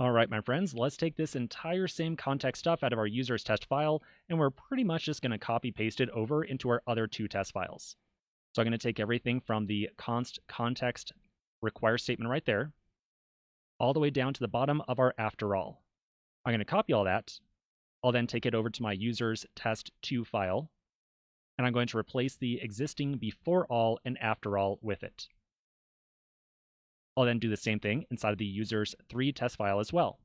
All right, my friends, let's take this entire same context stuff out of our user's test file, and we're pretty much just going to copy paste it over into our other two test files. So I'm going to take everything from the const context require statement right there, all the way down to the bottom of our after all. I'm going to copy all that. I'll then take it over to my user's test2 file, and I'm going to replace the existing before all and after all with it. I'll then do the same thing inside of the user's 3 test file as well.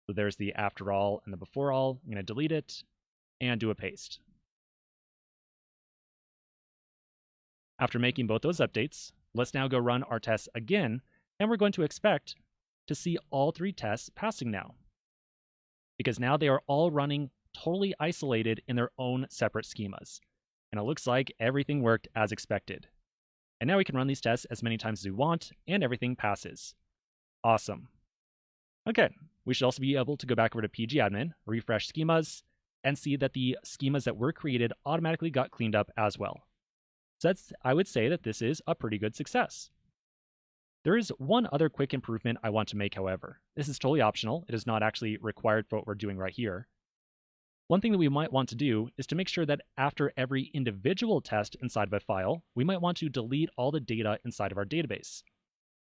So there's the after all and the before all. I'm going to delete it and do a paste. After making both those updates, let's now go run our tests again, and we're going to expect to see all 3 tests passing now, because now they are all running totally isolated in their own separate schemas. And it looks like everything worked as expected. And now we can run these tests as many times as we want, and everything passes. Awesome. Okay, we should also be able to go back over to pgadmin, refresh schemas, and see that the schemas that were created automatically got cleaned up as well. So I would say that this is a pretty good success. There is one other quick improvement I want to make, however. This is totally optional. It is not actually required for what we're doing right here. One thing that we might want to do is to make sure that after every individual test inside of a file, we might want to delete all the data inside of our database.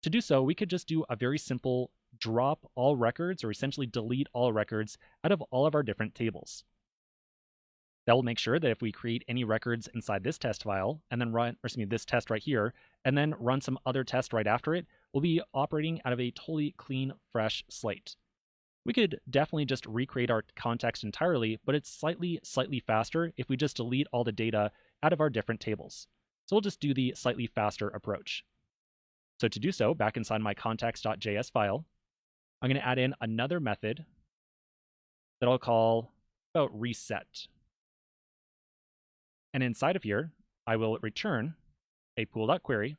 To do so, we could just do a very simple drop all records, or essentially delete all records out of all of our different tables. That will make sure that if we create any records inside this test file, and then this test right here, and then run some other test right after it, we'll be operating out of a totally clean, fresh slate. We could definitely just recreate our context entirely, but it's slightly faster if we just delete all the data out of our different tables. So we'll just do the slightly faster approach. So to do so, back inside my context.js file, I'm going to add in another method that I'll call reset. And inside of here, I will return a pool.query,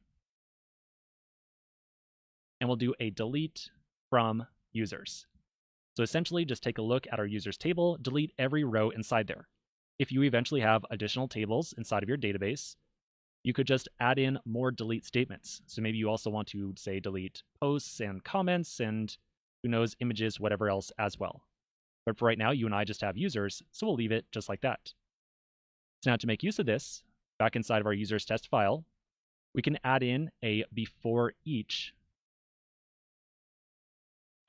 and we'll do a delete from users. So essentially, just take a look at our users table, delete every row inside there. If you eventually have additional tables inside of your database, you could just add in more delete statements. So maybe you also want to, say, delete posts and comments and, who knows, images, whatever else as well. But for right now, you and I just have users, so we'll leave it just like that. So now to make use of this, back inside of our users test file, we can add in a before each.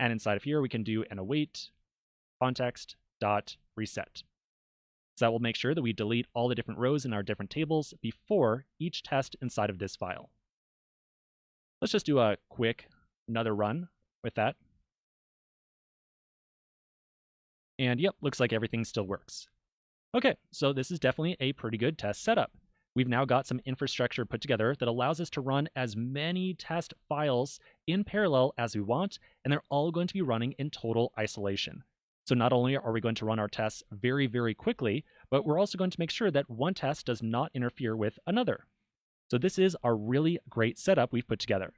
And inside of here, we can do an await context.reset. So that will make sure that we delete all the different rows in our different tables before each test inside of this file. Let's just do a quick another run with that. And yep, looks like everything still works. Okay, so this is definitely a pretty good test setup. We've now got some infrastructure put together that allows us to run as many test files in parallel as we want, and they're all going to be running in total isolation. So not only are we going to run our tests very, very quickly, but we're also going to make sure that one test does not interfere with another. So this is a really great setup we've put together.